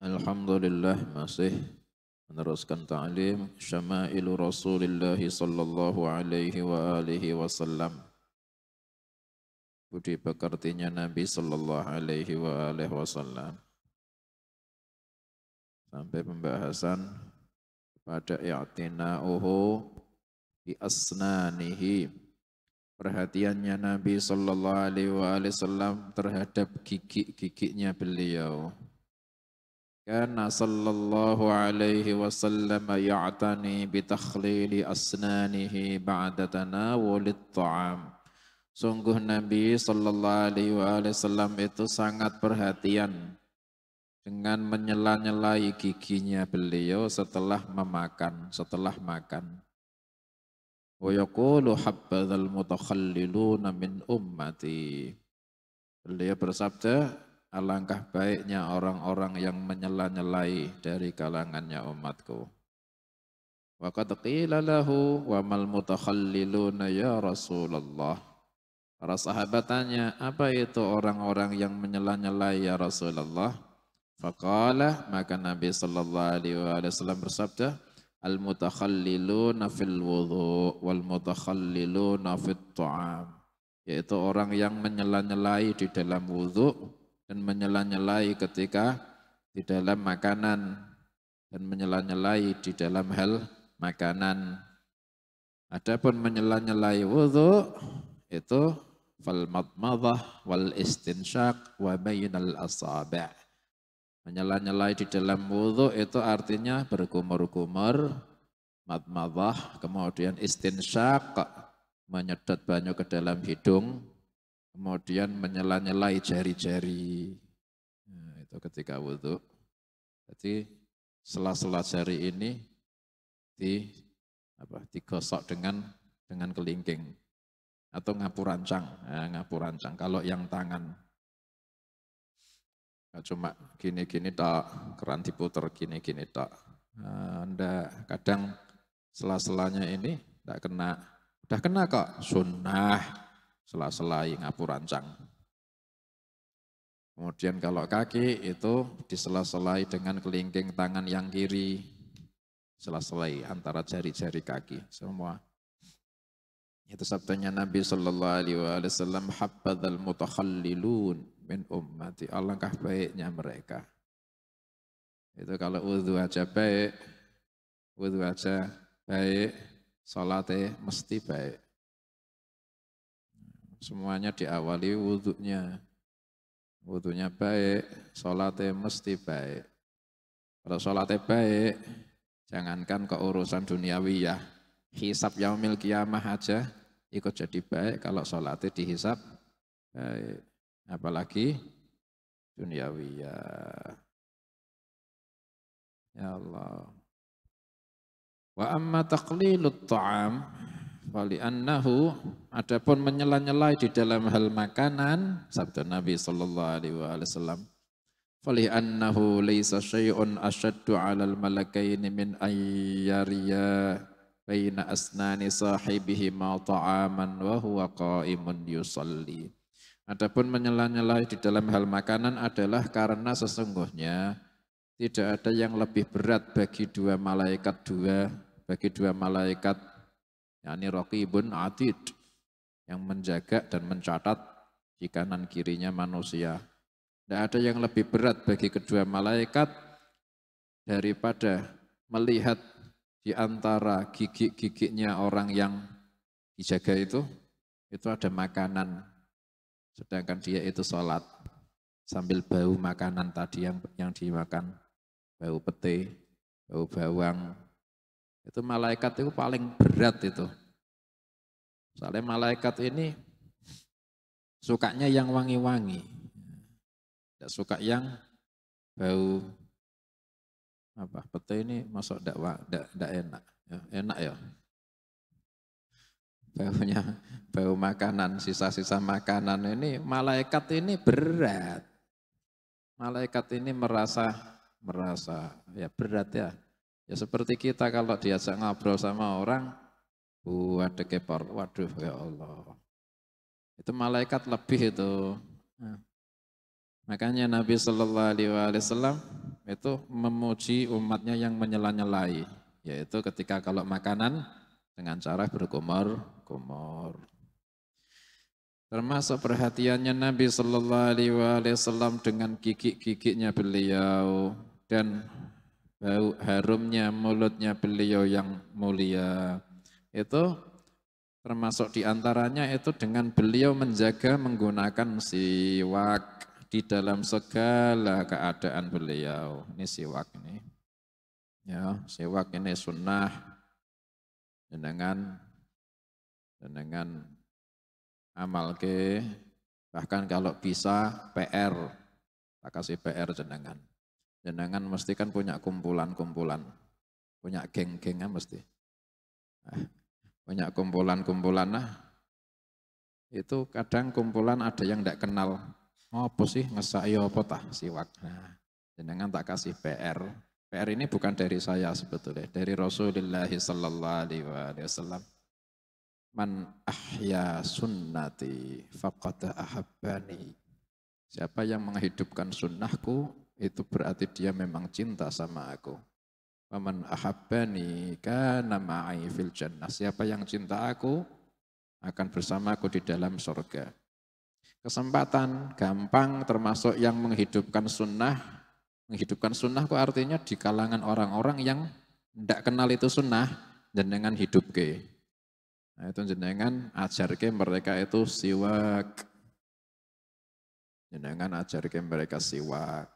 Alhamdulillah masih meneruskan ta'lim syama'ilu Rasulillah sallallahu alaihi wa alihi wasallam. Budi pekertinya Nabi sallallahu alaihi wa alihi wasallam. Sampai pembahasan pada i'tina'uhu bi asnanihi. Perhatiannya Nabi sallallahu alaihi wa alihi wasallam terhadap gigi-giginya beliau. Kana sallallahu alaihi wasallam ya'tani bi takhlili asnanihi ba'da tanawulit ta'am. Sungguh Nabi sallallahu alaihi wasallam itu sangat perhatian dengan menyela-nyelai giginya beliau setelah makan. Wa yaqulu habbadzal mutakhalliluna min ummati. Beliau bersabda, alangkah baiknya orang-orang yang menyela-nyelai dari kalangannya umatku. Wa qad qila lahu wa mal mutakhalliluna ya Rasulullah. Para sahabat tanya, apa itu orang-orang yang menyela-nyelai ya Rasulullah? Faqala, maka Nabi sallallahu alaihi wasallam bersabda, al mutakhalliluna fil wudhu wal mutakhalliluna fit ta'am. Yaitu orang yang menyela-nyelai di dalam wudhu dan menyela-nyelai ketika di dalam makanan dan menyela-nyelai di dalam hal makanan. Adapun menyela-nyelai wudhu itu fal madmadah wal istinsyaq wa bainal asabi'. Menyela-nyelai di dalam wudhu itu artinya berkumur-kumur, madmadah, kemudian istinsyaq, menyedot banyu ke dalam hidung, kemudian menyela-nyelai jari-jari. Nah, itu ketika wudhu. Jadi sela-sela jari ini digosok dengan kelingking atau ngapurancang. Nah, ngapurancang kalau yang tangan. Nah, cuma gini-gini tak, keran diputer gini-gini tak. Nah, kadang sela-selanya ini tidak kena. Udah kena kok, sunnah. Sela-selai ngapurancang. Kemudian kalau kaki itu disela-selai dengan kelingking tangan yang kiri. Sela-selai antara jari-jari kaki semua. Itu sabdanya Nabi sallallahu alaihi wasallam, habbadzal mutakhallilun min ummati. Alangkah baiknya mereka. Itu kalau wudu aja baik, salatnya mesti baik. Semuanya diawali wudunya. Wudunya baik, salatnya mesti baik. Kalau salatnya baik, jangankan ke urusan duniawi ya, hisab yaumil kiamah aja ikut jadi baik kalau salatnya dihisab baik. Apalagi duniawi ya. Ya Allah. Wa amma taqlilut ta'am wali'annahu, adapun menyela-nyelai di dalam hal makanan, sabda Nabi sallallahu alaihi wasallam, fali'annahu laysa syai'un ashaddu 'alal malakaini min ayyariya baina asnani sahibihi ma ta'aman wa huwa qa'imun yusalli. Adapun menyela-nyelai di dalam hal makanan adalah karena sesungguhnya tidak ada yang lebih berat bagi dua malaikat yakni raqibun atid, yang menjaga dan mencatat di kanan kirinya manusia. Tidak ada yang lebih berat bagi kedua malaikat daripada melihat di antara gigi-giginya orang yang dijaga itu ada makanan, sedangkan dia itu sholat sambil bau makanan tadi yang dimakan, bau pete, bau bawang. Itu malaikat itu paling berat itu. Soalnya malaikat ini sukanya yang wangi-wangi. Tidak suka yang bau pete ini masuk tidak enak. Ya, enak ya. Baunya, bau makanan, sisa-sisa makanan ini, malaikat ini berat. Malaikat ini merasa ya berat ya. Ya seperti kita kalau diajak ngobrol sama orang, ada kepor, waduh ya Allah. Itu malaikat lebih itu. Nah, makanya Nabi sallallahu alaihi wasallam itu memuji umatnya yang menyela-nyelai, yaitu ketika kalau makanan dengan cara berkumur-kumur. Termasuk perhatiannya Nabi Sallallahu Alaihi Wasallam dengan gigik-gigiknya beliau dan bau harumnya mulutnya beliau yang mulia. Itu termasuk diantaranya itu dengan beliau menjaga menggunakan siwak di dalam segala keadaan beliau. Ini siwak ini. Ya, siwak ini sunnah dengan amal ke, bahkan kalau bisa PR, tak kasih PR jenengan. Jenengan mesti kan punya kumpulan-kumpulan, punya geng-gengnya mesti. Punya kumpulan-kumpulan, nah itu kadang kumpulan ada yang tidak kenal. Apa sih ngesai apa tah siwak. Nah, jenengan tak kasih PR. PR ini bukan dari saya sebetulnya, dari Rasulullah Sallallahu Alaihi Wasallam. Man ahya sunnati faqad ahabbani. Siapa yang menghidupkan sunnahku, itu berarti dia memang cinta sama aku. Waman ahabbani kana ma'i fil jannah. Siapa yang cinta aku, akan bersamaku di dalam surga. Kesempatan gampang termasuk yang menghidupkan sunnah. Menghidupkan sunnah itu artinya di kalangan orang-orang yang tidak kenal itu sunnah, jenengan hidup ke. Nah, itu jenengan ajarke mereka itu siwak. Jenengan ajarke mereka siwak.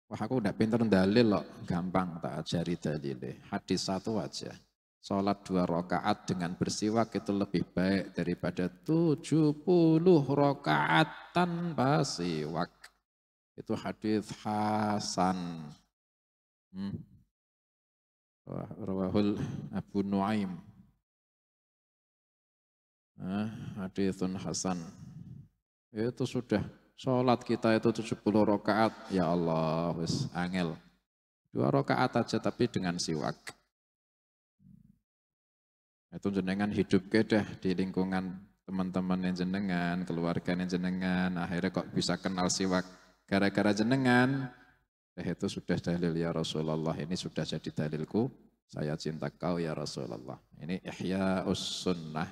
Wah, aku udah pinter dalil loh, gampang tak ajari dalilnya. Hadis satu aja. Sholat 2 rakaat dengan bersiwak itu lebih baik daripada 70 rakaat tanpa siwak. Itu hadis hasan. Rawahul Abu Nuaim. Hadithun hasan. Itu sudah sholat kita itu 70 rakaat. Ya Allah, wis angel. 2 rakaat aja tapi dengan siwak. Itu jenengan hidup kedah di lingkungan teman-teman yang jenengan, keluarga yang jenengan, akhirnya kok bisa kenal siwak. Gara-gara jenengan, itu sudah dalil ya Rasulullah. Ini sudah jadi dalilku. Saya cinta kau ya Rasulullah. Ini ihya'us sunnah.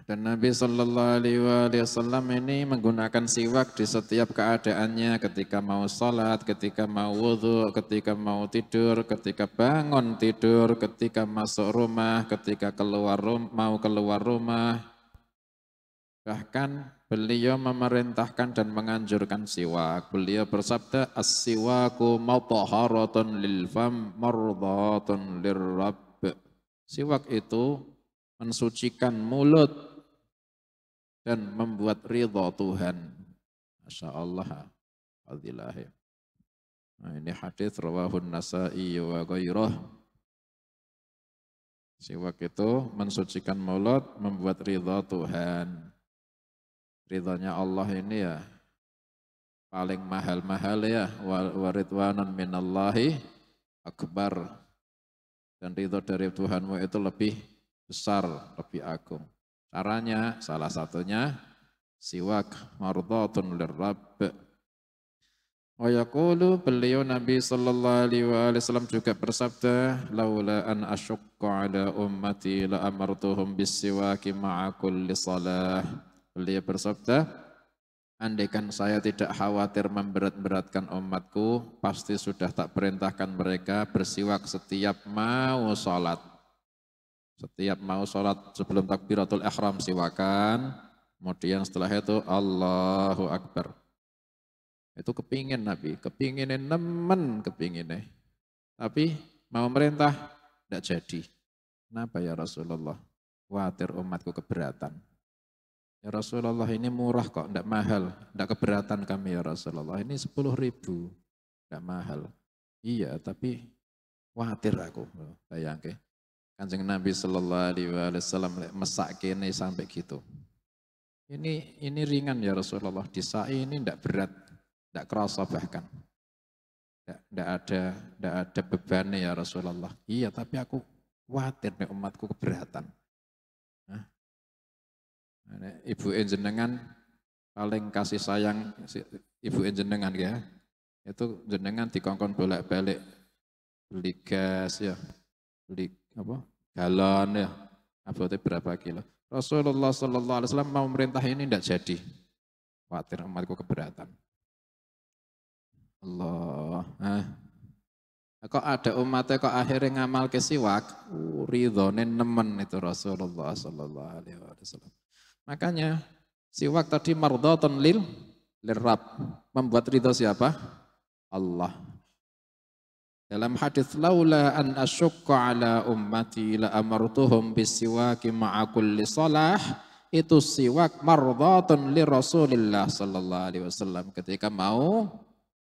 Dan Nabi Sallallahu Alaihi Wasallam ini menggunakan siwak di setiap keadaannya, ketika mau sholat, ketika mau wudhu, ketika mau tidur, ketika bangun tidur, ketika masuk rumah, ketika mau keluar rumah. Bahkan beliau memerintahkan dan menganjurkan siwak. Beliau bersabda, as-siwaku mutahharatun lil fam mardhatun lirrabb. Siwak itu mensucikan mulut dan membuat ridha Tuhan. Masya Allah. Fadilah. Nah, ini hadis rawahun Nasa'i wa ghairah. Siwak itu mensucikan mulut, membuat ridha Tuhan. Ridhanya Allah ini ya paling mahal-mahal ya. Wa ridwanan minallahi akbar. Dan ridha dari Tuhanmu itu lebih besar, lebih agung. Caranya salah satunya siwak mardhatun lirrabb. Wa yaqulu beliau Nabi sallallahu alaihi wasallam juga bersabda, laula an asyqa ala ummati la amartuhum bisiwaki ma'a kulli salah. Beliau bersabda, andaikan saya tidak khawatir memberat-beratkan umatku, pasti sudah tak perintahkan mereka bersiwak setiap mau salat. Setiap mau sholat sebelum takbiratul ihram siwakan, kemudian setelah itu Allahu Akbar. Itu kepingin Nabi, kepinginin nemen, kepingin. Tapi mau merintah, tidak jadi. Kenapa ya Rasulullah? Khawatir umatku keberatan. Ya Rasulullah ini murah kok, tidak mahal. Tidak keberatan kami ya Rasulullah. Ini 10.000, tidak mahal. Iya, tapi khawatir aku. Bayangke. Kanjeng Nabi Sallallahu Alaihi Wasallam mesak kene sampai gitu. Ini ringan ya Rasulullah. Disai ini tidak berat, tidak kerasa bahkan. Tidak ada bebannya ya Rasulullah. Iya, tapi aku khawatir nih umatku keberatan. Ibu jenengan paling kasih sayang ibu jenengan ya. Itu jenengan dikongkon bolak-balik beli gas ya, beli apa? Galon ya. Abotnya berapa kilo. Rasulullah sallallahu alaihi wasallam mau merintah ini tidak jadi. Khawatir umatku keberatan. Allah. Kok ada umatnya kok akhirnya ngamal ke siwak, ridhonya nemen itu Rasulullah sallallahu alaihi wasallam. Makanya siwak tadi mardhatun lil Rabb, membuat ridho siapa? Allah. Dalam hadis laula an asyukka ala ummati la amartuhum bisiwaki ma'a kulli salah, itu siwak mardhatun li Rasulillah sallallahu alaihi wasallam ketika mau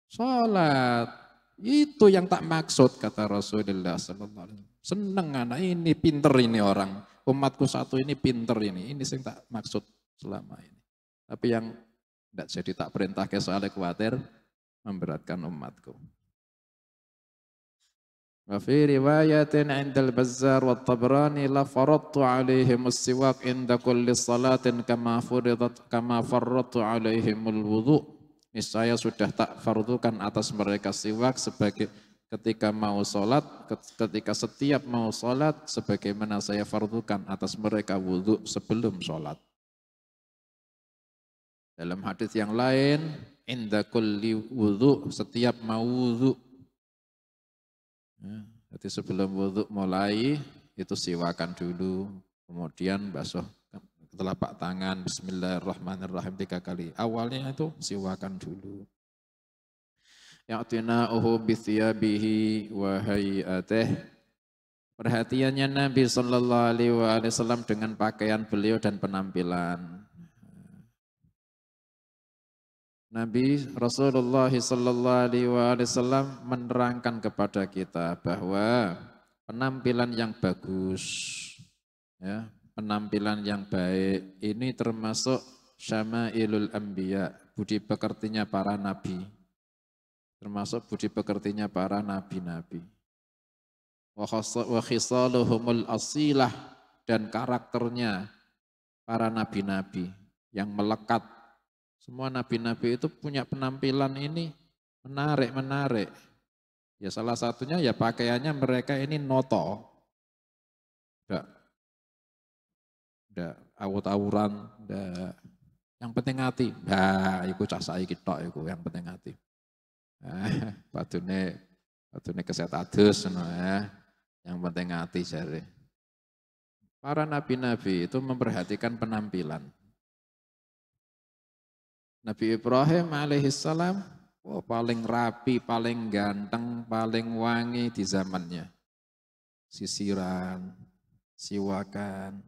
salat. Itu yang tak maksud kata Rasulullah sallallahu alaihi wasallam. Seneng anak ini, pinter ini orang. Umatku satu ini pinter ini. Ini yang tak maksud selama ini. Tapi yang tidak jadi tak perintah ke soalnya khawatir memberatkan umatku. Wa fi riwayatin 'inda al-Bazzar wa Tabrani la faradtu 'alaihim as-siwak 'inda kulli salatin kama faradtu 'alaihim al-wudu'. Niscaya sudah tak fardukan atas mereka siwak sebagai ketika mau sholat, ketika setiap mau sholat, sebagaimana saya fardukan atas mereka wudu sebelum sholat. Dalam hadis yang lain, inda kulli wudu, setiap mau wudu. Jadi sebelum wudu mulai, itu siwakan dulu, kemudian basuh telapak tangan, bismillahirrahmanirrahim 3 kali. Awalnya itu siwakan dulu. Ya'tina'uhu bithiyabihi wa hayatih. Perhatiannya Nabi sallallahu alaihi wasallam dengan pakaian beliau dan penampilan. Nabi Rasulullah sallallahu alaihi wasallam menerangkan kepada kita bahwa penampilan yang bagus, ya, penampilan yang baik ini termasuk syama'ilul anbiya, budi pekertinya para nabi. Termasuk budi pekertinya para nabi-nabi. Wa khisaluhumul asilah, dan karakternya para nabi-nabi yang melekat. Semua nabi-nabi itu punya penampilan ini menarik. Ya salah satunya ya pakaiannya mereka ini noto. Ndak awur-awuran, ndak. Yang penting hati. Nah, iku cah saiki tok iku yang penting hati. Padune keset adus ya. Yang penting hati jare. Para nabi-nabi itu memperhatikan penampilan. Nabi Ibrahim alaihissalam paling rapi, paling ganteng, paling wangi di zamannya. Sisiran, siwakan,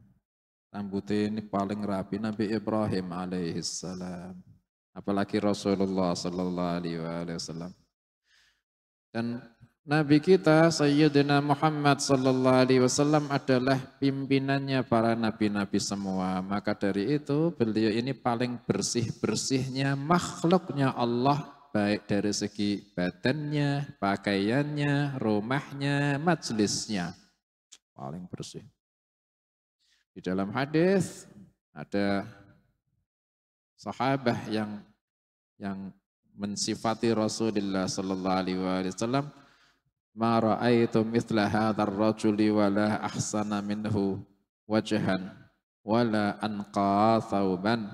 rambutnya ini paling rapi Nabi Ibrahim alaihissalam. Apalagi Rasulullah sallallahu alaihi wasallam. Dan Nabi kita Sayyidina Muhammad sallallahu alaihi wasallam adalah pimpinannya para nabi-nabi semua. Maka dari itu beliau ini paling bersih-bersihnya makhluknya Allah, baik dari segi badannya, pakaiannya, rumahnya, majlisnya. Paling bersih. Di dalam hadis ada sahabat yang mensifati Rasulullah sallallahu alaihi wasallam, ma ra'aitu mithla hadzal rajuli wala ahsana minhu wajhan wala anqa thawban.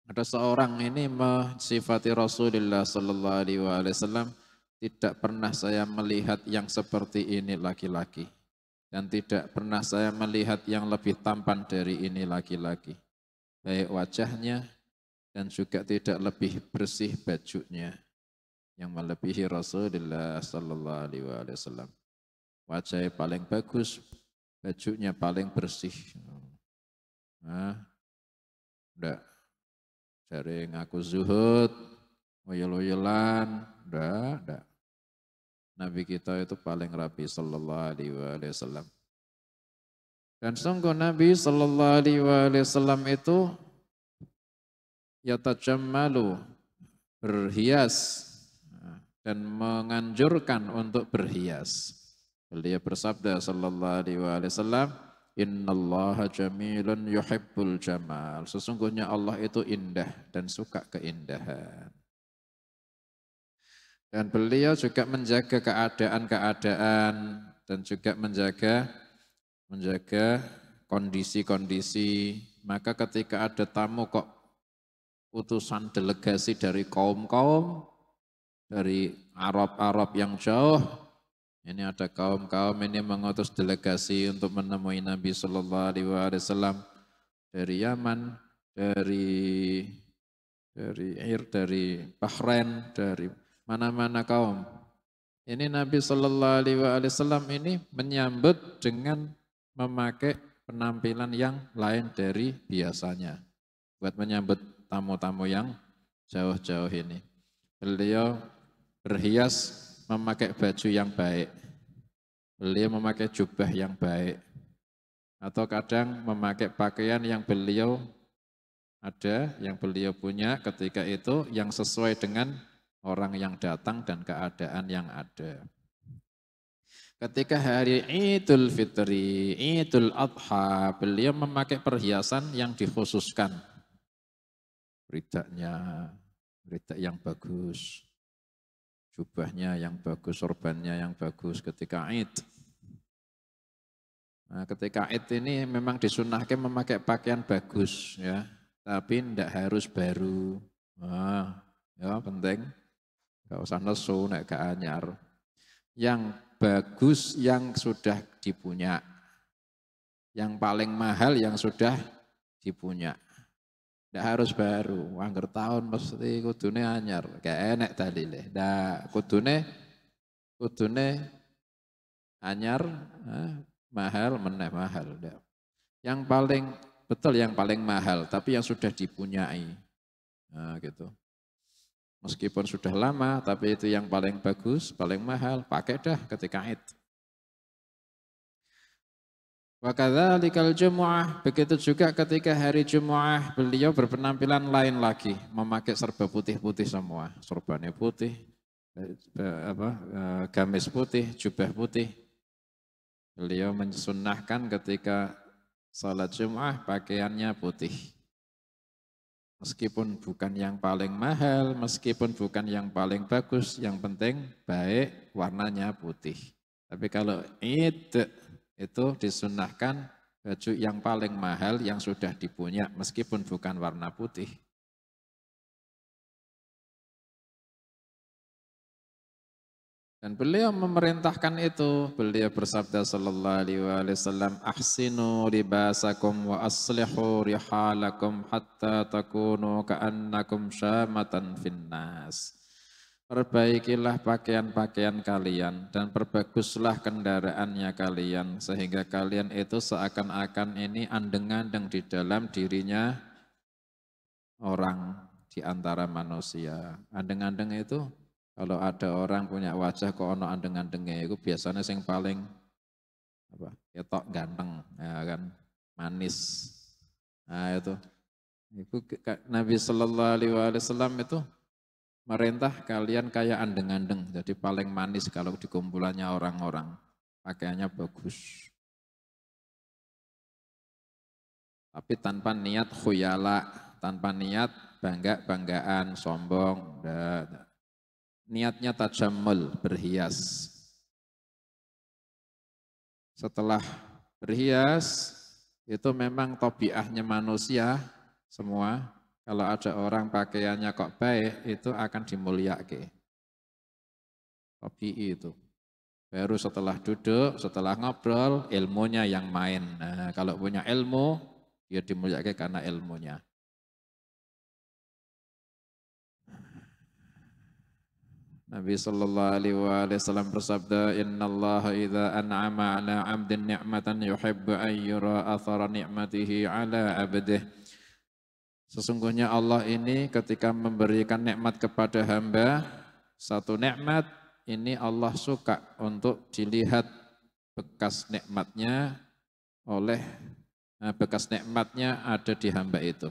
Ada seorang ini mensifati Rasulullah sallallahu alaihi wasallam, tidak pernah saya melihat yang seperti ini laki-laki, dan tidak pernah saya melihat yang lebih tampan dari ini laki-laki, baik wajahnya dan juga tidak lebih bersih bajunya, yang melebihi Rasulullah sallallahu alaihi wasallam. Wajahnya paling bagus, bajunya paling bersih. Enggak dari ngaku zuhud, oyel-oyelan, enggak. Nabi kita itu paling rapi sallallahu alaihi wasallam. Dan sungguh Nabi sallallahu alaihi wasallam itu yatajammalu, berhias, dan menganjurkan untuk berhias. Beliau bersabda sallallahu alaihi wasallam, Innallaha jamilun yuhibbul jamal. Sesungguhnya Allah itu indah dan suka keindahan. Dan beliau juga menjaga keadaan-keadaan dan juga menjaga kondisi-kondisi. Maka ketika ada tamu kok utusan delegasi dari kaum-kaum, dari Arab-Arab yang jauh, ini ada kaum-kaum ini mengutus delegasi untuk menemui Nabi Sallallahu Alaihi Wasallam dari Yaman, dari Bahrain, dari mana-mana kaum. Ini Nabi Sallallahu Alaihi Wasallam ini menyambut dengan memakai penampilan yang lain dari biasanya buat menyambut tamu-tamu yang jauh-jauh ini. Beliau berhias memakai baju yang baik. Beliau memakai jubah yang baik. Atau kadang memakai pakaian yang beliau ada, yang beliau punya ketika itu yang sesuai dengan orang yang datang dan keadaan yang ada. Ketika hari Idul Fitri, Idul Adha, beliau memakai perhiasan yang dikhususkan. Rida yang bagus, jubahnya yang bagus, sorbannya yang bagus ketika Id. Nah, ketika Id ini memang disunahkan memakai pakaian bagus ya, tapi tidak harus baru. Nah, ya penting. Gak usah nesu, nek gak anyar. Yang bagus yang sudah dipunya. Yang paling mahal yang sudah dipunya. Tidak harus baru. Angger tahun mesti kudune anyar. Gak enak dalile. Nah, kudune anyar, mahal, meneh mahal. Yang paling betul yang paling mahal, tapi yang sudah dipunyai. Nah, gitu. Meskipun sudah lama, tapi itu yang paling bagus, paling mahal, pakai dah ketika Id. Wa kadzalikal Jumu'ah, begitu juga ketika hari Jumu'ah, beliau berpenampilan lain lagi, memakai serba putih-putih semua, sorbannya putih, gamis putih, jubah putih. Beliau mensunnahkan ketika salat Jumu'ah pakaiannya putih. Meskipun bukan yang paling mahal, meskipun bukan yang paling bagus, yang penting baik, warnanya putih. Tapi kalau Id itu disunahkan baju yang paling mahal yang sudah dipunya, meskipun bukan warna putih. Dan beliau memerintahkan itu, beliau bersabda sallallahu alaihi wasallam, ahsinu libasakum wa aslihu rihalakum hatta takunu ka'annakum syamatan finnas. Perbaikilah pakaian-pakaian kalian dan perbaguslah kendaraannya kalian sehingga kalian itu seakan-akan ini andeng-andeng di dalam dirinya orang di antara manusia. Andeng-andeng itu kalau ada orang punya wajah kok ono andeng-andengnya itu biasanya yang paling ketok ganteng, ya kan, manis. Nah itu Nabi Sallallahu Alaihi Wasallam itu merintah kalian kayak andeng-andeng, jadi paling manis kalau di kumpulannya orang-orang, pakaiannya bagus. Tapi tanpa niat khuyala, tanpa niat bangga-banggaan, sombong, niatnya tajammul, berhias. Setelah berhias, itu memang tabiatnya manusia semua. Kalau ada orang pakaiannya kok baik, itu akan dimuliakan. Tabi'i itu. Baru setelah duduk, setelah ngobrol, ilmunya yang main. Nah, kalau punya ilmu, dia dimuliakan karena ilmunya. Nabi sallallahu alaihi wasallam bersabda, "Innallaha idza an'ama 'ala 'abdin ni'matan yuhibbu an yura athara ni'matihi 'ala 'abdihi." Sesungguhnya Allah ini ketika memberikan nikmat kepada hamba, satu nikmat ini Allah suka untuk dilihat bekas nikmatnya bekas nikmatnya ada di hamba itu.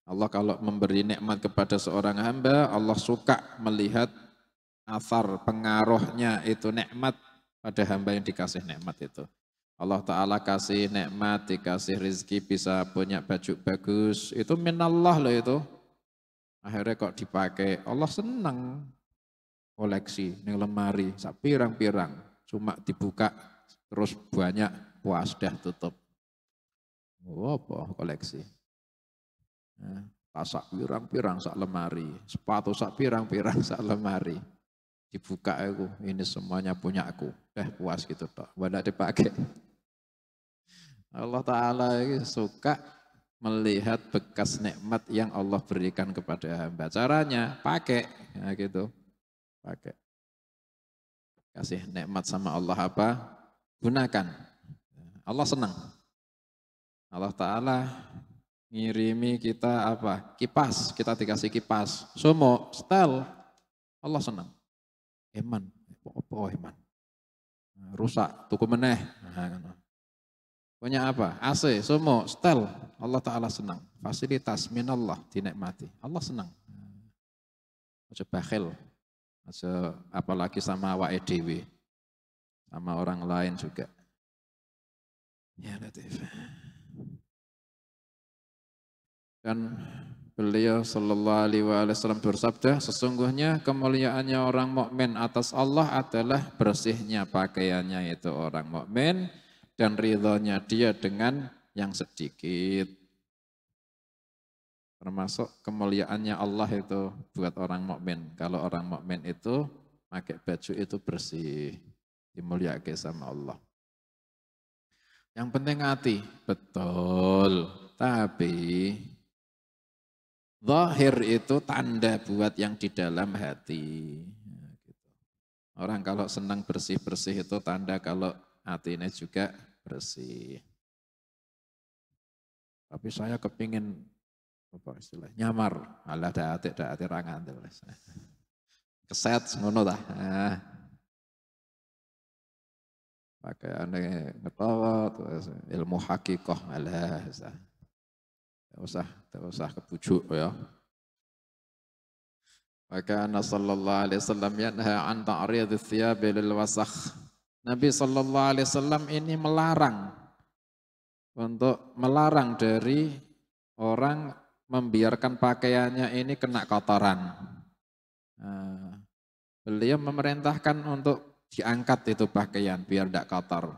Allah kalau memberi nikmat kepada seorang hamba, Allah suka melihat asar pengaruhnya itu nikmat pada hamba yang dikasih nikmat itu. Allah Ta'ala kasih nikmat, dikasih rezeki, bisa punya baju bagus, itu minallah loh itu. Akhirnya kok dipakai, Allah senang koleksi ning lemari, sak pirang-pirang, cuma dibuka terus banyak, puas dah tutup. Oh, apa koleksi? Nah, tas sak pirang-pirang sak lemari, sepatu sak pirang-pirang sak lemari. Dibuka aku, ini semuanya punya aku. Puas gitu toh, tidak dipakai. Allah Ta'ala suka melihat bekas nikmat yang Allah berikan kepada hamba. Caranya pakai, ya gitu, pakai. Kasih nikmat sama Allah apa? Gunakan. Allah senang. Allah Ta'ala ngirimi kita apa? Kipas, kita dikasih kipas. Sumo, setel. Allah senang. Eman, apa eman? Rusak, tuku meneh. Punya apa? AC, sumo, setel. Allah Ta'ala senang. Fasilitas minallah dinikmati. Allah senang. Aja bakhil. Aja apalagi sama awake dhewe. Sama orang lain juga. Ya Latif. Dan beliau sallallahu alaihi wasallam bersabda, sesungguhnya kemuliaannya orang mukmin atas Allah adalah bersihnya pakaiannya itu orang mukmin dan ridhonya dia dengan yang sedikit. Termasuk kemuliaannya Allah itu buat orang mukmin. Kalau orang mukmin itu pakai baju itu bersih, dimuliakan sama Allah. Yang penting hati, betul. Tapi zahir itu tanda buat yang di dalam hati. Orang kalau senang bersih-bersih itu tanda kalau hatinya juga bersih. Tapi saya kepingin apa istilah nyamar, alah dak ati ra ngandel. Keset ngono ta. Pakaiane ngetawa terus ilmu hakikoh alah. Tak usah kebujuk ya. Maka Nabi sallallahu alaihi wasallam yanha an ta'riyadits thiyab lil wasakh. Nabi sallallahu alaihi wasallam ini melarang dari orang membiarkan pakaiannya ini kena kotoran. Beliau memerintahkan untuk diangkat itu pakaian biar tidak kotor.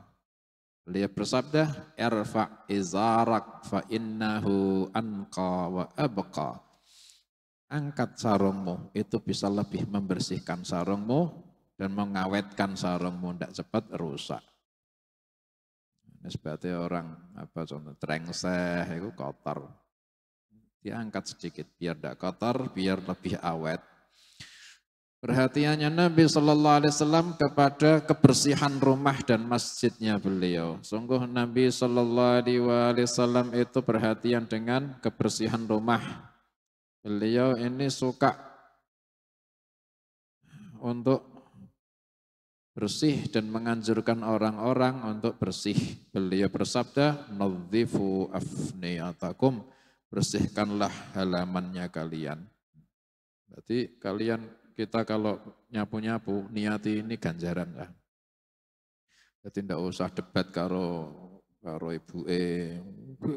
Beliau bersabda, "Irfa' izarak fa innahu anqa wa abqa." Angkat sarungmu, itu bisa lebih membersihkan sarungmu dan mengawetkan sarungmu, tidak cepat rusak. Ini seperti orang apa contoh trengseh itu kotor. Diangkat sedikit biar tidak kotor, biar lebih awet. Perhatiannya Nabi Sallallahu Alaihi Wasallam kepada kebersihan rumah dan masjidnya beliau. Sungguh Nabi Sallallahu Alaihi Wasallam itu perhatian dengan kebersihan rumah. Beliau ini suka untuk bersih dan menganjurkan orang-orang untuk bersih. Beliau bersabda, "Nadzifu afniyatakum." Bersihkanlah halamannya kalian. Berarti kita kalau nyapu-nyapu, niati ini ganjaran lah. Jadi tidak usah debat karo ibu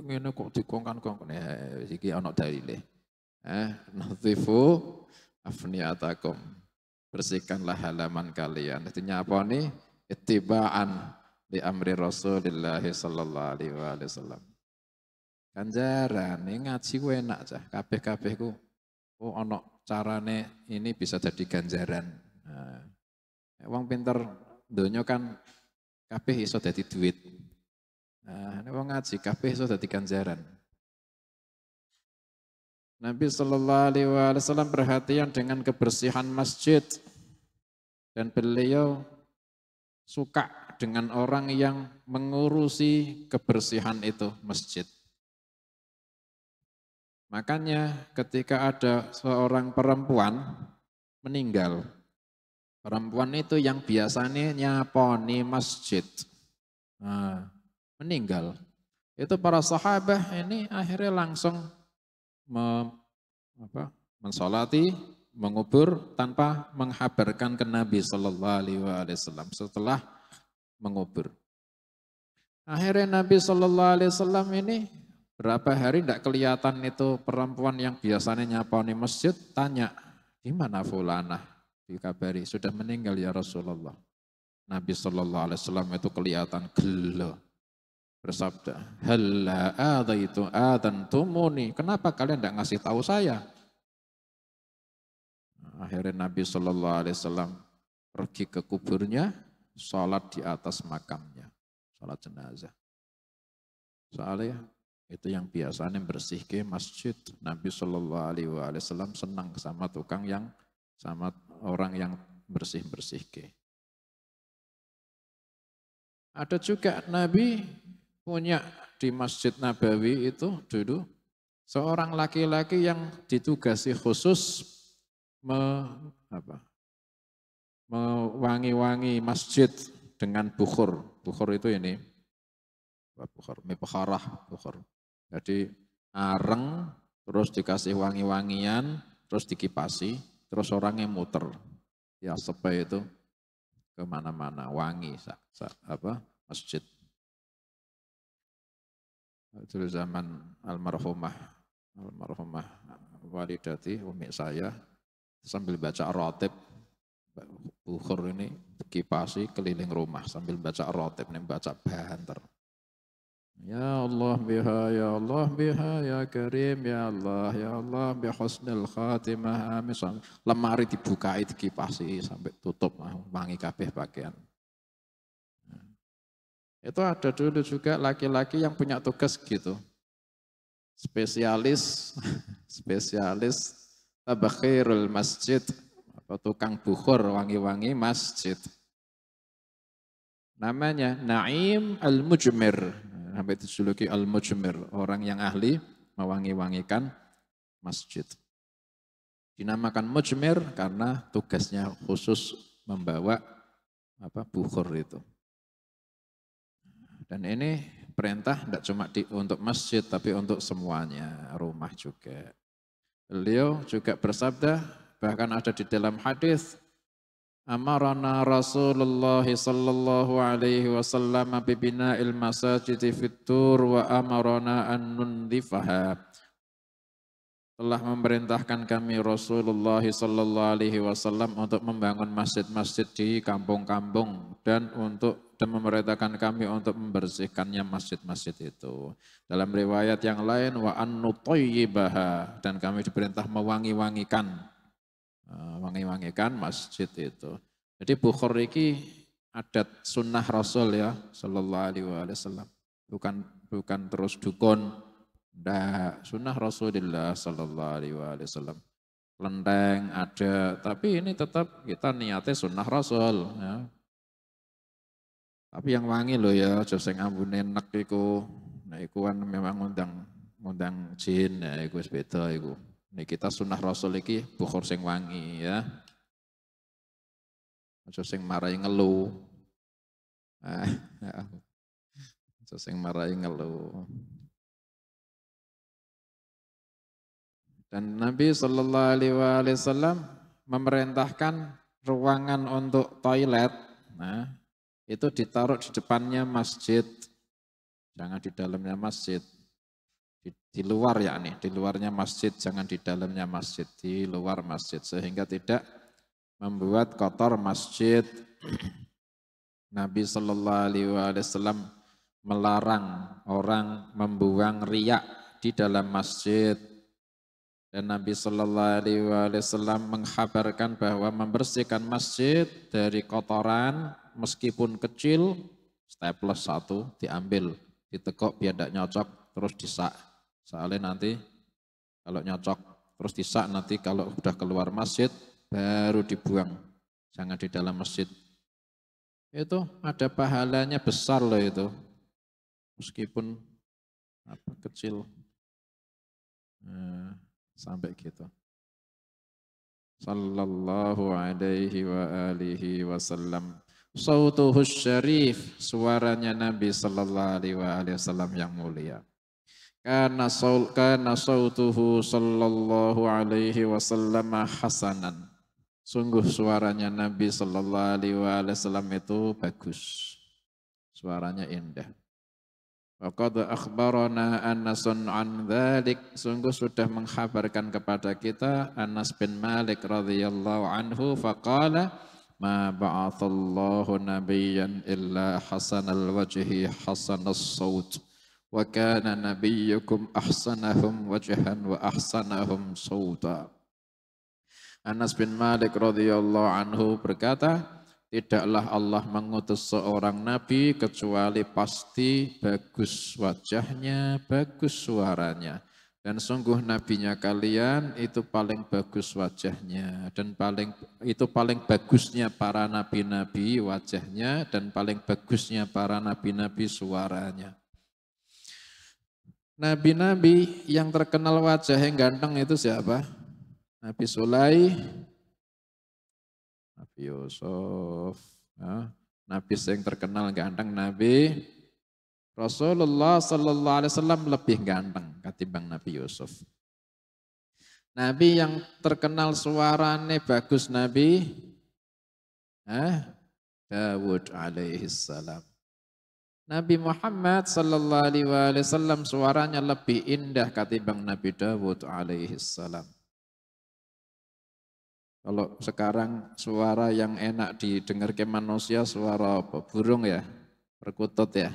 ngene kok dikongkan-kongkon. Iki ana dalile. Nadzifu afniyatakum. Bersihkanlah halaman kalian. Jadi nyaponi ittiba'an li amri Rasulillah sallallahu alaihi wasallam. Ganjaran ini ngaji ku enak cah. Kabeh-kabeh ku ana carane ini bisa jadi ganjaran. Wong pinter donya kan kabeh iso dadi duit. Wong ngaji kabeh iso dadi ganjaran. Nabi Sallallahu Alaihi Wasallam perhatian dengan kebersihan masjid dan beliau suka dengan orang yang mengurusi kebersihan itu masjid. Makanya ketika ada seorang perempuan meninggal, perempuan itu yang biasanya nyaponi masjid, meninggal. Itu para sahabat ini akhirnya langsung mensolati, mengubur tanpa menghabarkan ke Nabi Sallallahu Alaihi Wasallam setelah mengubur. Akhirnya Nabi Shallallahu Alaihi Wasallam ini berapa hari tidak kelihatan itu perempuan yang biasanya nyapa di masjid, tanya, di mana fulana? Dikabari, sudah meninggal ya Rasulullah. Nabi Shallallahu Alaihi Wasallam itu kelihatan gelo, bersabda, halla adaitu adantumuni, kenapa kalian tidak ngasih tahu saya? Akhirnya Nabi Shallallahu Alaihi Wasallam pergi ke kuburnya, sholat di atas makamnya, sholat jenazah. Soalnya itu yang biasanya bersih ke masjid. Nabi Shallallahu Alaihi Wasallam senang sama tukang yang, sama orang yang bersih-bersih ke. Ada juga Nabi punya di Masjid Nabawi itu dulu seorang laki-laki yang ditugasi khusus mewangi-wangi masjid dengan bukhur. Bukhur itu ini, bukhur, mipkharah, bukhur. Jadi areng, terus dikasih wangi-wangian, terus dikipasi, terus orangnya muter. Ya sampai itu kemana-mana, wangi masjid. Itu zaman almarhumah walidati, umi saya, sambil baca rotib, bukhur ini dikipasi keliling rumah sambil baca rotib, ini baca banter. Ya Allah biha, ya Allah biha, ya Karim, ya Allah bi husnil khatimah. Misal lemari dibukai dikipasi sampai tutup, wangi kabeh pakaian. Itu ada dulu juga laki-laki yang punya tugas gitu. Spesialis tabakhirul masjid, atau tukang bukhur wangi-wangi masjid. Namanya Naim Al-Mujmir. Sampai dijuluki Al-Mujmir, orang yang ahli mewangi-wangikan masjid. Dinamakan Mujmir karena tugasnya khusus membawa bukhur itu. Dan ini perintah tidak cuma untuk masjid, tapi untuk semuanya, rumah juga. Beliau juga bersabda, bahkan ada di dalam hadis, amarana Rasulullah sallallahu alaihi wasallam bibina'il masajid fitur wa amarana an nundifaha. Telah memerintahkan kami Rasulullah sallallahu alaihi wasallam untuk membangun masjid-masjid di kampung-kampung dan memerintahkan kami untuk membersihkannya masjid-masjid itu. Dalam riwayat yang lain wa an nutayyibaha, dan kami diperintah mewangi-wangikan masjid itu. Jadi bukhur ini adat sunnah Rasul ya sallallahu alaihi wasallam. Bukan terus dukun. Nah, sunnah Rasulullah sallallahu alaihi wasallam. Lenteng ada, tapi ini tetap kita niatnya sunnah Rasul ya. Tapi yang wangi loh ya, aja sing ambune nek iku. Nah iku kan memang ngundang jin ya, iku wis beda iku. Nek kita sunnah Rasul iki bukhur sing wangi ya. Aja sing marahi ngeluh. Aja sing marahi ngeluh. Dan Nabi Shallallahu Alaihi Wasallam memerintahkan ruangan untuk toilet, nah itu ditaruh di depannya masjid, jangan di dalamnya masjid, di luar ya nih, di luarnya masjid, jangan di dalamnya masjid, di luar masjid, sehingga tidak membuat kotor masjid. Nabi Shallallahu Alaihi Wasallam melarang orang membuang riak di dalam masjid. Dan Nabi Shallallahu Alaihi Wasallam menghabarkan bahwa membersihkan masjid dari kotoran meskipun kecil, staples 1 diambil, ditekuk biar tidak nyocok, terus disak. Soalnya nanti kalau nyocok terus disak, nanti kalau sudah keluar masjid baru dibuang, jangan di dalam masjid. Itu ada pahalanya besar loh itu, meskipun kecil. Sampai gitu. Sallallahu alaihi wa alihi wasallam. Sautuhu syarif, suaranya Nabi sallallahu alaihi wasallam yang mulia. Kana sautuhu sallallahu alaihi wasallam hasanan. Sungguh suaranya Nabi sallallahu alaihi wasallam itu bagus. Suaranya indah. Faqad akhbarana Anasun an dzalik, sungguh sudah mengkhabarkan kepada kita Anas bin Malik radhiyallahu anhu faqala ma ba'athallahu nabiyyan illa hasanal wajhi hasanas saut wa kana nabiyyukum ahsanahum wajhan wa ahsanahum sauta. Anas bin Malik radhiyallahu anhu berkata, tidaklah Allah mengutus seorang nabi kecuali pasti bagus wajahnya, bagus suaranya. Dan sungguh nabinya kalian itu paling bagus wajahnya dan paling bagusnya para nabi-nabi wajahnya dan paling bagusnya para nabi-nabi suaranya. Nabi-nabi yang terkenal wajahnya ganteng itu siapa? Nabi Sulaim, Nabi Yusuf, Nabi yang terkenal ganteng, Nabi Rasulullah Sallallahu Alaihi Wasallam lebih ganteng ketimbang Nabi Yusuf. Nabi yang terkenal suaranya bagus, Nabi Dawud alaihi salam. Nabi Muhammad Sallallahu Alaihi Wasallam suaranya lebih indah ketimbang Nabi Dawud alaihi salam. Kalau sekarang suara yang enak didengar ke manusia suara apa? Burung ya? Perkutut ya?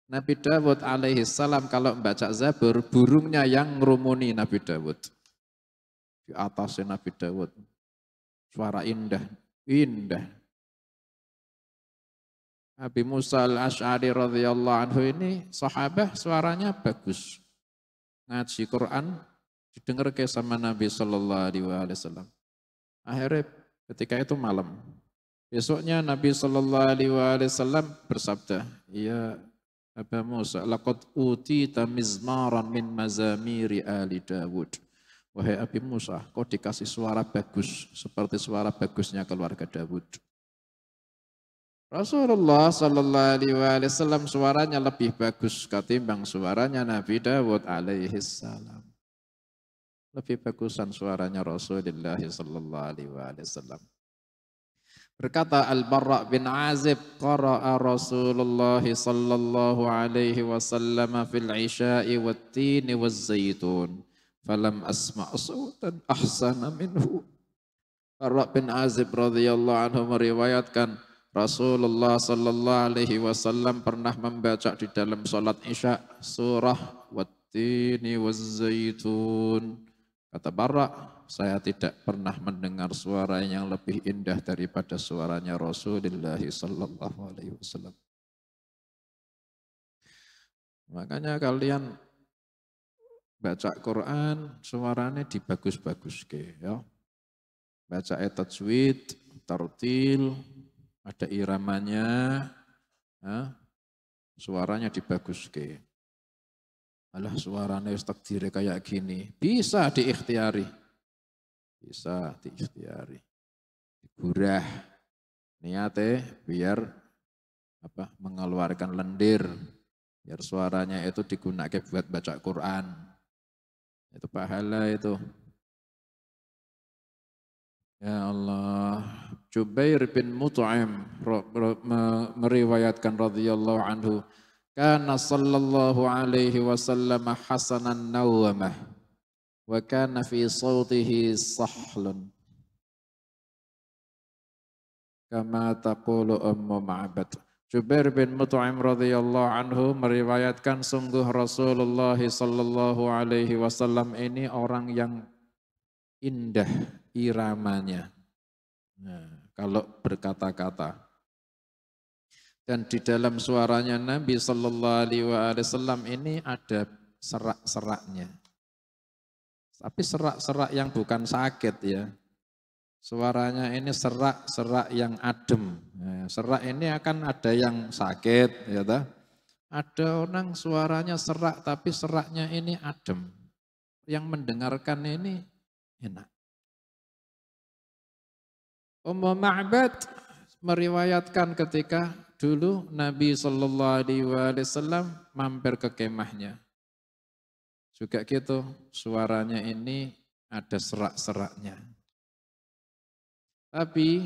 Nabi Dawud alaihi salam kalau membaca Zabur, burungnya yang ngerumuni Nabi Dawud. Di atasnya Nabi Dawud. Suara indah, indah. Nabi Musa al-Ash'ari radhiyallahu anhu ini sahabat suaranya bagus. Ngaji Quran didengar ke sama Nabi sallallahu alaihi wasallam. Akhirnya ketika itu malam. Besoknya Nabi sallallahu alaihi wasallam bersabda, "Ya Aba Musa, laqad utita mizmaran min mazamiri ali Dawud." Wahai Abi Musa, kau dikasih suara bagus seperti suara bagusnya keluarga Dawud. Rasulullah sallallahu alaihi wasallam suaranya lebih bagus ketimbang suaranya Nabi Dawud alaihi salam. Lebih bagusan suaranya Rasulullah sallallahu alaihi wasallam. Berkata Al-Barra bin Azib, qara'a Rasulullah sallallahu alaihi wasallam fil isya'i wat-tini waz-zaitun, falam asma' sautan ahsana minhu. Barra bin Azib radhiyallahu anhu meriwayatkan Rasulullah sallallahu alaihi wasallam pernah membaca di dalam salat Isya surah wat-tini waz-zaitun. Kata Barra, saya tidak pernah mendengar suara yang lebih indah daripada suaranya Rasulullah sallallahu alaihi wasallam. Makanya kalian baca Quran suaranya dibagus-bagus ya. Baca tajwid, tartil, ada iramanya, ya, suaranya dibagus Alah suaranya takdirnya kayak gini. Bisa diikhtiari. Bisa diikhtiari. Digurah. Niatnya biar mengeluarkan lendir. Biar suaranya itu digunakan buat baca Quran. Itu pahala itu. Ya Allah. Jubair bin Mut'im meriwayatkan radhiyallahu anhu. Kana sallallahu alaihi wasallam hasanan nawamah wa kana fi sawtihi sahlun kama taqulu Ummu Ma'bad. Jubair bin Mut'im radhiyallahu anhu meriwayatkan sungguh Rasulullah sallallahu alaihi wasallam ini orang yang indah iramanya. Nah, kalau berkata-kata. Dan di dalam suaranya Nabi sallallahu alaihi wasallam ini ada serak-seraknya. Tapi serak-serak yang bukan sakit ya. Suaranya ini serak-serak yang adem. Nah, serak ini akan ada yang sakit ya toh. Ada orang suaranya serak tapi seraknya ini adem. Yang mendengarkan ini enak. Ummu Ma'bad meriwayatkan ketika dulu Nabi sallallahu alaihi wasallam mampir ke kemahnya. Juga gitu, suaranya ini ada serak-seraknya. Tapi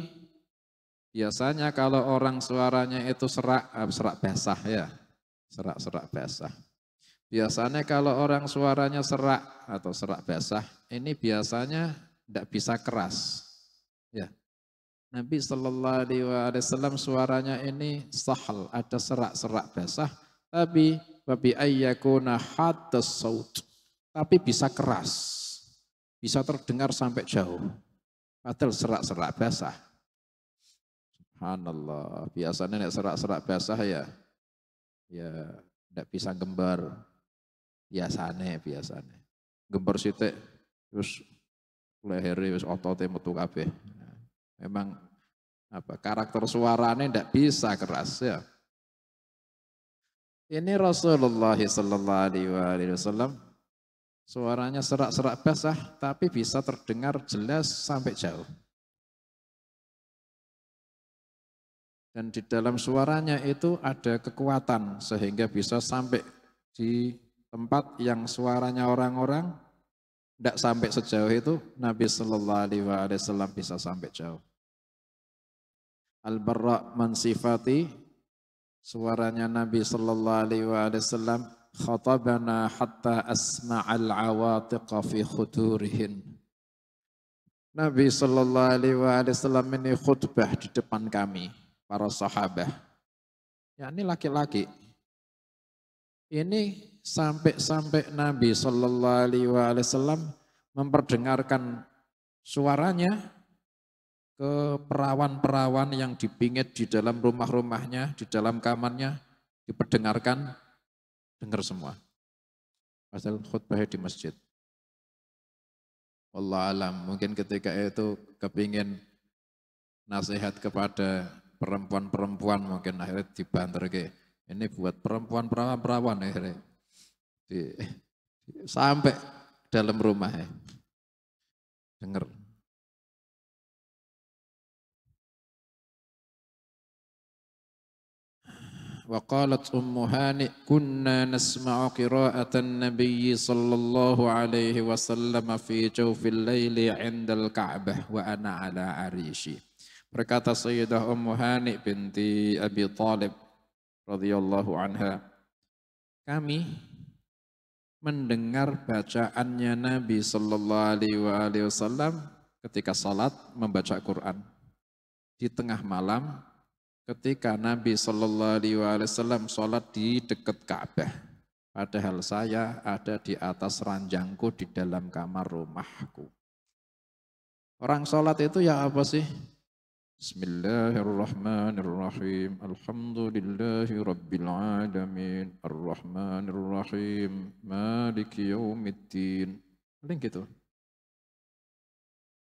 biasanya kalau orang suaranya itu serak basah ya. Serak-serak basah. Biasanya kalau orang suaranya serak atau serak basah, ini biasanya tidak bisa keras. Ya, Nabi Shallallahu Alaihi Wasallam suaranya ini sahal, ada serak-serak basah, tapi babi ayyakuna hadas saut, tapi bisa keras, bisa terdengar sampai jauh. Padahal serak-serak basah. Subhanallah, biasanya nek serak-serak basah ya tidak bisa gembar, biasanya. Gembar sitik terus lehernya wis otote metu kabeh. Memang karakter suaranya tidak bisa keras ya. Ini Rasulullah sallallahu alaihi wasallam suaranya serak-serak basah tapi bisa terdengar jelas sampai jauh. Dan di dalam suaranya itu ada kekuatan sehingga bisa sampai di tempat yang suaranya orang-orang tidak sampai sejauh itu. Nabi Sallallahu Alaihi Wasallam bisa sampai jauh. Al-Barra mansifati suaranya Nabi Sallallahu Alaihi Wasallam, khatabana hatta asma'al awatiqa fi khudurihin. Nabi Sallallahu Alaihi Wasallam ini khutbah di depan kami, para sahabat. Ya ini laki-laki. Ini sampai Nabi Sallallahu Alaihi Wasallam memperdengarkan suaranya ke perawan-perawan yang dipingit di dalam rumah-rumahnya, di dalam kamarnya, diperdengarkan, dengar semua. Pasal khutbahnya di masjid. Wallah alam, mungkin ketika itu kepingin nasihat kepada perempuan-perempuan, mungkin akhirnya dibanter ke. Ini buat perempuan perawan akhirnya. Sampai dalam rumah ya. Dengar. وقالت أم هانئ كنا نسمع قراءة النبي صلى الله عليه وسلم في جوف الليل عند الكعبة وأنا على عريشي. Berkata Sayyidah Ummu Hani binti Abi Thalib radhiyallahu anha, kami mendengar bacaannya Nabi sallallahu alaihi wasallam ketika salat membaca Quran di tengah malam. Ketika Nabi Shallallahu Alaihi Wasallam sholat di dekat Ka'bah, padahal saya ada di atas ranjangku di dalam kamar rumahku. Orang sholat itu ya apa sih? Bismillahirrahmanirrahim. Alhamdulillahi rabbil alamin. Arrahmanirrahim. Maliki yaumiddin. Paling gitu.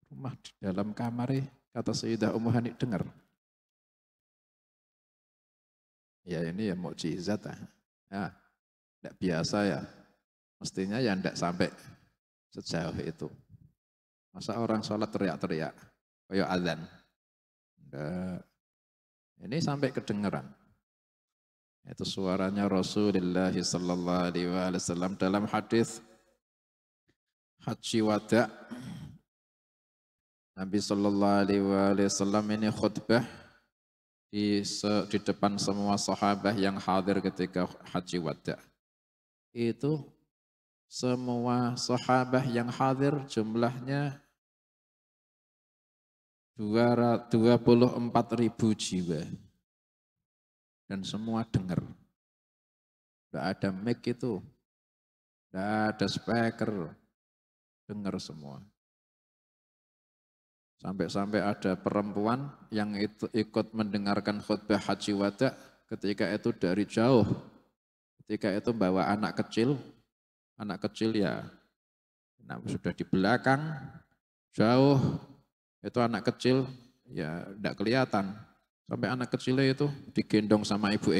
Rumah di dalam kamar, kata Sayyidah Ummu Hani, dengar. Ya ini ya mukjizat ya, tidak biasa ya, mestinya ya tidak sampai sejauh itu. Masa orang sholat teriak-teriak, kayak azan. Ini sampai kedengeran. Itu suaranya Rasulullah sallallahu alaihi wasallam dalam hadis Haji Wada. Nabi sallallahu alaihi wasallam ini khutbah di depan semua sahabat yang hadir ketika Haji Wada. Itu semua sahabat yang hadir jumlahnya 24.000 jiwa. Dan semua dengar. Tidak ada mic itu. Tidak ada speaker. Dengar semua. Sampai-sampai ada perempuan yang itu ikut mendengarkan khutbah Haji Wada ketika itu dari jauh. Ketika itu bawa anak kecil ya sudah di belakang, jauh, itu anak kecil ya tidak kelihatan. Sampai anak kecilnya itu digendong sama ibu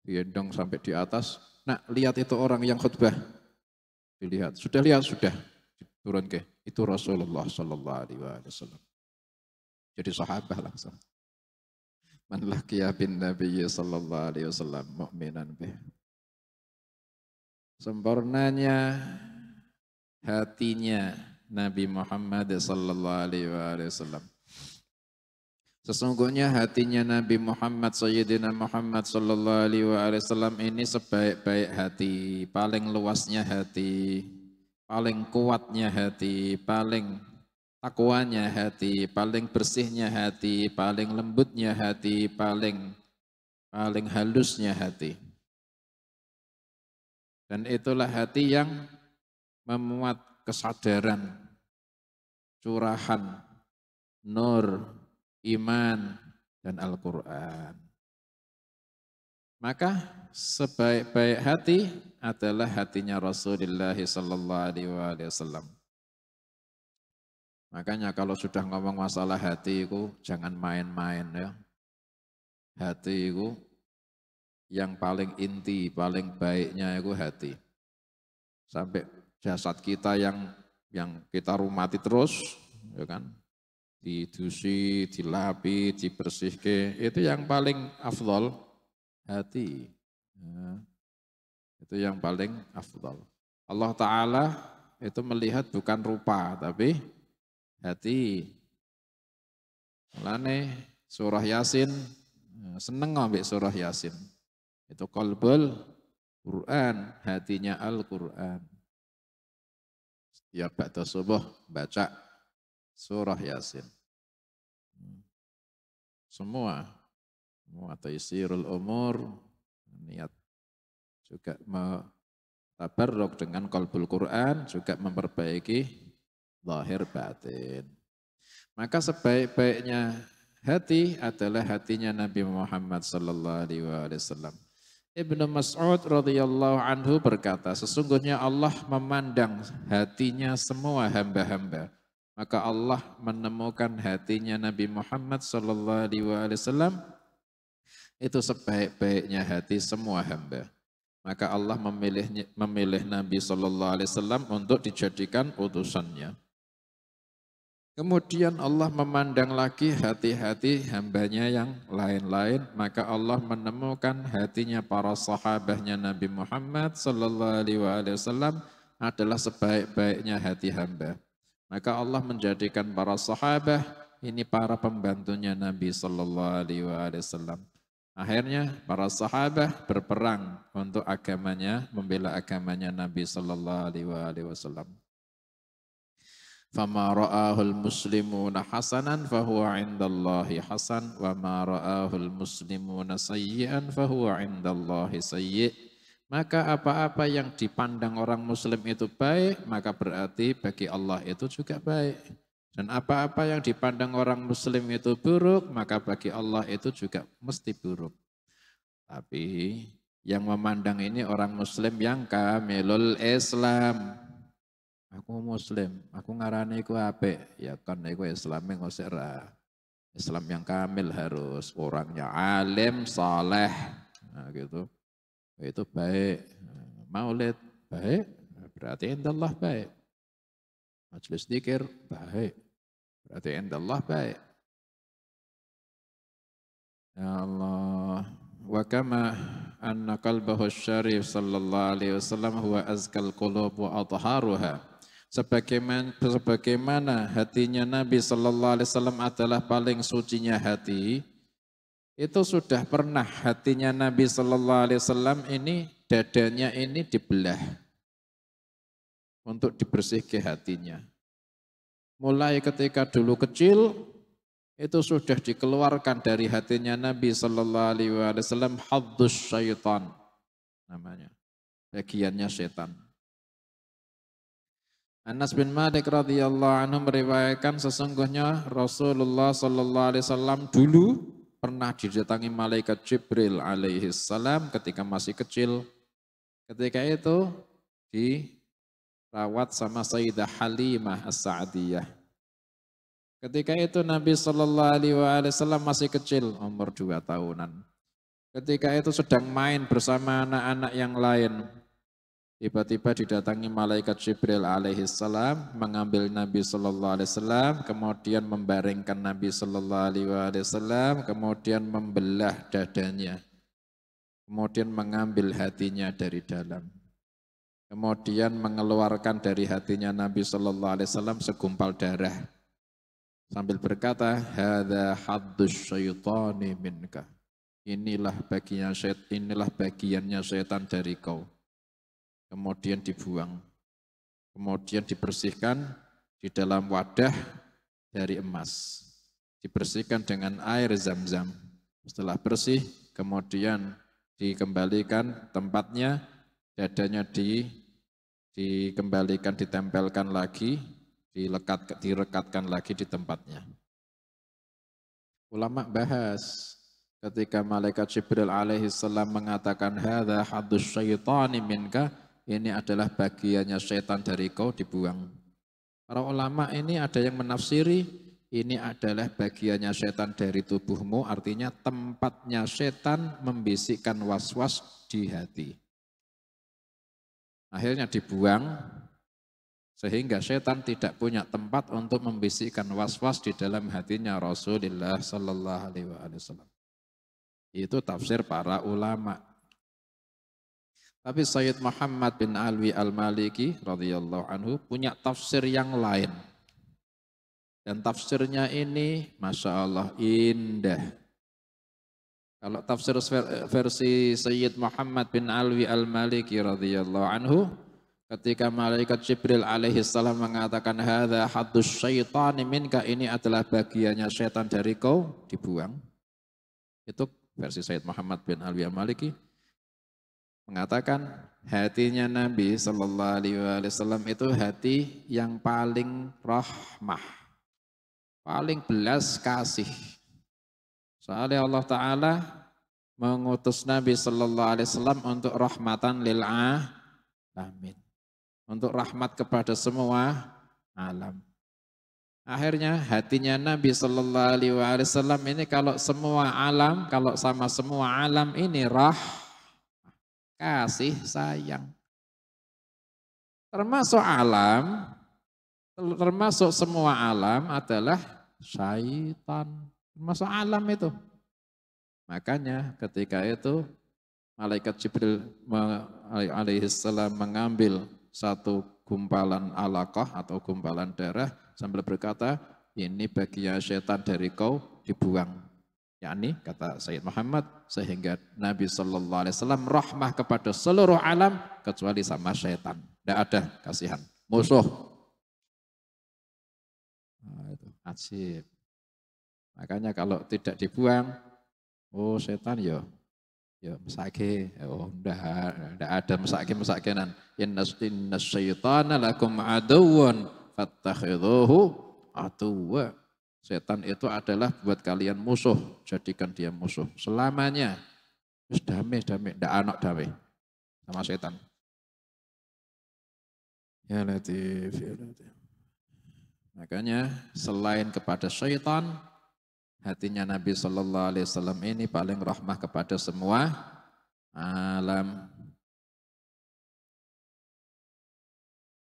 digendong sampai di atas. Nah, lihat itu orang yang khutbah. Dilihat, sudah lihat, sudah. Turun ke. Itu Rasulullah sallallahu alaihi wasallam. Jadi sahabat langsung. Man laqiya bin Nabi sallallahu alaihi wasallam mu'minan bih. Sempurnanya hatinya Nabi Muhammad sallallahu alaihi wasallam. Sesungguhnya hatinya Nabi Muhammad Sayyidina Muhammad sallallahu alaihi wasallam ini sebaik-baik hati, paling luasnya hati, paling kuatnya hati, paling takwanya hati, paling bersihnya hati, paling lembutnya hati, paling halusnya hati. Dan itulah hati yang memuat kesadaran, curahan, nur, iman, dan Al-Quran. Maka sebaik-baik hati adalah hatinya Rasulullah sallallahu alaihi wasallam. Makanya kalau sudah ngomong masalah hati itu jangan main-main ya. Hati itu yang paling inti, paling baiknya itu hati. Sampai jasad kita yang kita rumati terus, ya kan? Didusi, dilapi, dibersihke, itu yang paling afdol hati. Ya, itu yang paling afdol. Allah Ta'ala itu melihat bukan rupa, tapi hati. Mulane surah Yasin, seneng ngambil surah Yasin. Itu qalbul Quran, hatinya Al-Quran. Setiap ba'da subuh baca surah Yasin. Semua taysirul umur, niat juga tabarruk dengan qalbul Quran, juga memperbaiki zahir batin. Maka sebaik-baiknya hati adalah hatinya Nabi Muhammad sallallahu alaihi wasallam. Ibnu Mas'ud radhiyallahu anhu berkata, sesungguhnya Allah memandang hatinya semua hamba-hamba. Maka Allah menemukan hatinya Nabi Muhammad sallallahu alaihi wasallam itu sebaik-baiknya hati semua hamba. Maka Allah memilih Nabi sallallahu alaihi wasallam untuk dijadikan utusannya. Kemudian Allah memandang lagi hati-hati hambanya yang lain-lain, maka Allah menemukan hatinya para sahabatnya Nabi Muhammad sallallahu alaihi wasallam adalah sebaik-baiknya hati hamba. Maka Allah menjadikan para sahabat ini para pembantunya Nabi sallallahu alaihi wasallam. Akhirnya para sahabat berperang untuk agamanya, membela agamanya Nabi sallallahu alaihi wasallam. فَمَا رَآهُ الْمُسْلِمُونَ حَسَنًا فَهُوَ عِنْدَ اللَّهِ حَسَنٌ وَمَا رَآهُ الْمُسْلِمُونَ سَيِّئًا فَهُوَ عِنْدَ اللَّهِ سَيِّئٌ. Maka apa-apa yang dipandang orang muslim itu baik, maka berarti bagi Allah itu juga baik. Dan apa-apa yang dipandang orang muslim itu buruk, maka bagi Allah itu juga mesti buruk. Tapi yang memandang ini orang muslim yang kamilul Islam. Aku muslim, aku ngarani iku apik, ya kan iku Islam yang ora. Islam yang kamil harus orangnya alim, saleh, nah gitu. Itu baik. Maulid baik, berarti indallah baik. Majelis dzikir baik, berarti indallah baik. Ya Allah, wa kama anna qalbahu syarif sallallahu alaihi wasallam huwa azkal qulub wa atharuha. Sebagaimana hatinya Nabi sallallahu alaihi wasallam adalah paling sucinya hati, itu sudah pernah hatinya Nabi sallallahu alaihi wasallam ini dadanya ini dibelah untuk dibersihkan hatinya. Mulai ketika dulu kecil itu sudah dikeluarkan dari hatinya Nabi sallallahu alaihi wasallam haddus syaitan namanya, bagiannya setan. Anas bin Malik radhiyallahu anhu meriwayatkan sesungguhnya Rasulullah sallallahu alaihi wasallam dulu pernah didatangi malaikat Jibril alaihi salam ketika masih kecil. Ketika itu dirawat sama Sayyidah Halimah As-Sa'diyah. Ketika itu Nabi sallallahu alaihi wasallam masih kecil, umur 2 tahunan. Ketika itu sedang main bersama anak-anak yang lain. Tiba-tiba didatangi malaikat Jibril alaihi salam, mengambil Nabi sallallahu alaihi wasallam, kemudian membaringkan Nabi sallallahu alaihi wasallam, kemudian membelah dadanya. Kemudian mengambil hatinya dari dalam. Kemudian mengeluarkan dari hatinya Nabi sallallahu alaihi wasallam segumpal darah. sambil berkata, hadza haddus syaitani minka. Inilah bagiannya setan dari kau. Kemudian dibuang. Kemudian dibersihkan di dalam wadah dari emas. Dibersihkan dengan air zam-zam. Setelah bersih, kemudian dikembalikan tempatnya, dadanya dikembalikan, ditempelkan lagi, direkatkan lagi di tempatnya. Ulama bahas ketika malaikat Jibril alaihi salam mengatakan hadza haddus syaitani minka, ini adalah bagiannya setan dari kau, dibuang. Para ulama ini ada yang menafsiri ini adalah bagiannya setan dari tubuhmu, artinya tempatnya setan membisikkan was-was di hati. Akhirnya dibuang sehingga setan tidak punya tempat untuk membisikkan was-was di dalam hatinya Rasulullah sallallahu alaihi wasallam. Itu tafsir para ulama. Tapi Sayyid Muhammad bin Alwi Al-Maliki radhiyallahu anhu punya tafsir yang lain. Dan tafsirnya ini Masya Allah indah. Kalau tafsir versi Sayyid Muhammad bin Alwi Al-Maliki radhiyallahu anhu, ketika malaikat Jibril alaihi salam mengatakan hadza haddus syaitani minka, ini adalah bagiannya setan dari kau, dibuang. Itu versi Sayyid Muhammad bin Alwi Al-Maliki mengatakan hatinya Nabi sallallahu alaihi wasallam itu hati yang paling rahmah, paling belas kasih. Soalnya Allah Ta'ala mengutus Nabi sallallahu alaihi wasallam untuk rahmatan lil alamin, untuk rahmat kepada semua alam. Akhirnya hatinya Nabi sallallahu alaihi wasallam ini kalau semua alam, kalau sama semua alam ini kasih sayang. Termasuk alam, termasuk semua alam adalah syaitan. Termasuk alam itu. Makanya ketika itu malaikat Jibril alaihissalam mengambil satu gumpalan alaqah atau gumpalan darah sambil berkata, ini bagian syaitan dari kau, dibuang. Yakni kata Sayyid Muhammad, sehingga Nabi sallallahu alaihi wasallam rahmah kepada seluruh alam kecuali sama syaitan. Tidak ada kasihan, musuh. Nah, itu ajib. Makanya kalau tidak dibuang, oh setan ya mesake, oh enggak ada mesake-mesakenan. Innas syaitana lakum aduwwun fattakhidhuhu aduwwa. Setan itu adalah buat kalian musuh, jadikan dia musuh selamanya. Wis damai, ndak anak damai sama setan. Ya Latif, ya Latif. Makanya selain kepada syaitan, hatinya Nabi sallallahu alaihi wasallam ini paling rahmah kepada semua alam.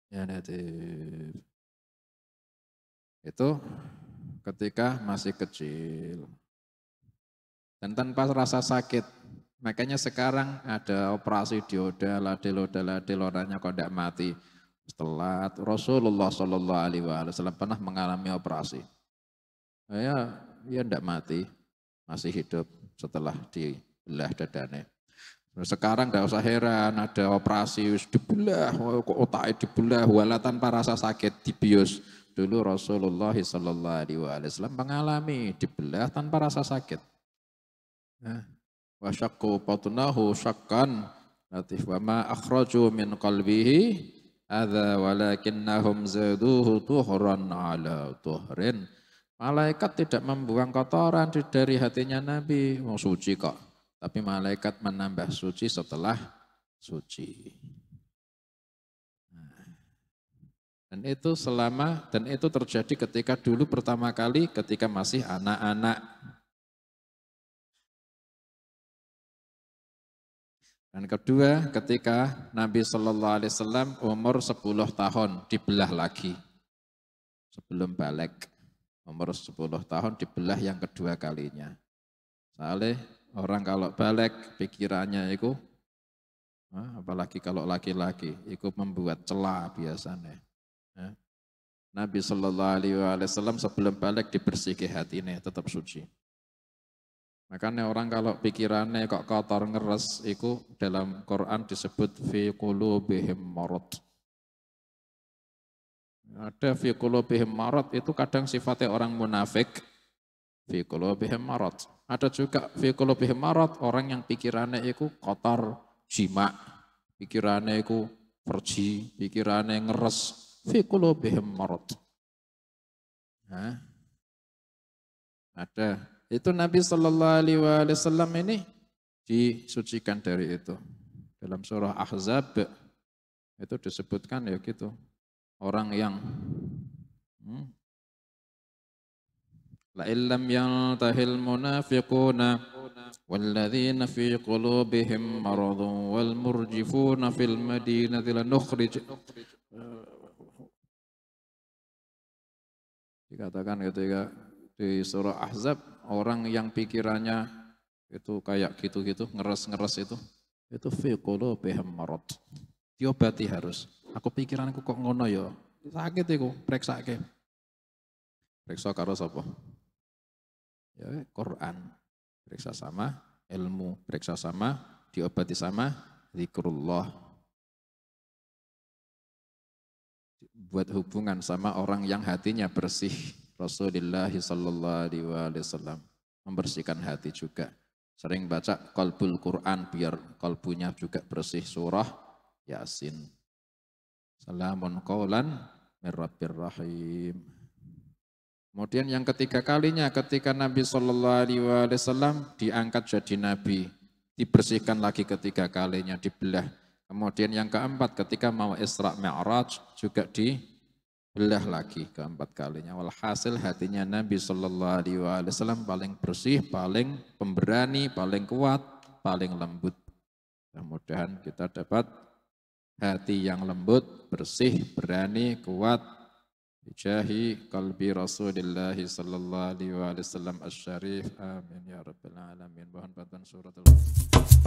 Ya Latif. Itu ketika masih kecil dan tanpa rasa sakit. Makanya sekarang ada operasi dioda, ladil orangnya kok tidak mati. Setelah Rasulullah Shallallahu Alaihi Wasallam pernah mengalami operasi, ya tidak mati, masih hidup setelah dibelah dadanya. Sekarang tidak usah heran, ada operasi dibelah, kok otaknya dibelah, wala tanpa rasa sakit, dibius. Dulu Rasulullah Sallallahu Alaihi Wasallam mengalami dibelah tanpa rasa sakit. Wa syaqqu batnahu syakkan latif wa ma akhraju min qalbihi adza walakinnahum zaduhu tuhran ala tuhrin. Malaikat tidak membuang kotoran dari hatinya Nabi, mau suci kok. Tapi malaikat menambah suci setelah suci. Dan itu terjadi ketika dulu pertama kali ketika masih anak-anak. Dan kedua ketika Nabi Shallallahu Alaihi Wasallam umur 10 tahun dibelah lagi. Sebelum balik umur 10 tahun dibelah yang kedua kalinya. Soalnya orang kalau balik pikirannya itu, apalagi kalau laki-laki, itu membuat celah biasanya. Nabi sallallahu alaihi wasallam sebelum balik dibersihke hatine tetap suci. Makanya orang kalau pikirannya kok kotor ngeres, itu dalam Quran disebut fi qulubihim marad. Ada fi qulubihim marad itu kadang sifatnya orang munafik, fi qulubihim marad. Ada juga fi qulubihim marad orang yang pikirannya itu kotor, jima, pikirannya itu perji, pikirannya ngeres, fi qulubihim marad. Nah, ada. Itu Nabi Shallallahu Alaihi Wasallam ini disucikan dari itu. Dalam surah Ahzab itu disebutkan ya gitu. Orang yang la illam yantahil munafiquna walladzina fi qulubihim maradun wal murjifuna fil madinati lanukhrij dikatakan ketika di surah Ahzab orang yang pikirannya itu kayak gitu-gitu ngeres-ngeres itu fi qulubihim marad. Diobati harus. Aku pikiranku kok ngono ya. Sakit iku, preksake. Preksa karo sapa? Ya Quran. Periksa sama ilmu, periksa sama diobati sama zikrullah. Buat hubungan sama orang yang hatinya bersih. Rasulullah sallallahu alaihi wasallam membersihkan hati juga. Sering baca qalbul Quran biar kalbunya juga bersih, surah Yasin. Salamun qaulan mir rabbir rahim. Kemudian yang ketiga kalinya ketika Nabi sallallahu alaihi wasallam diangkat jadi nabi, dibersihkan lagi ketiga kalinya, dibelah. Kemudian yang keempat ketika mau Isra Mi'raj juga dibelah lagi keempat kalinya. Walhasil hatinya Nabi sallallahu alaihi wasallam paling bersih, paling pemberani, paling kuat, paling lembut. Mudah-mudahan kita dapat hati yang lembut, bersih, berani, kuat. Bijahi qalbi Rasulillah sallallahu alaihi wasallam asy-syarif. Amin ya rabbal alamin. Mohon bantuan surat Al-Fatihah.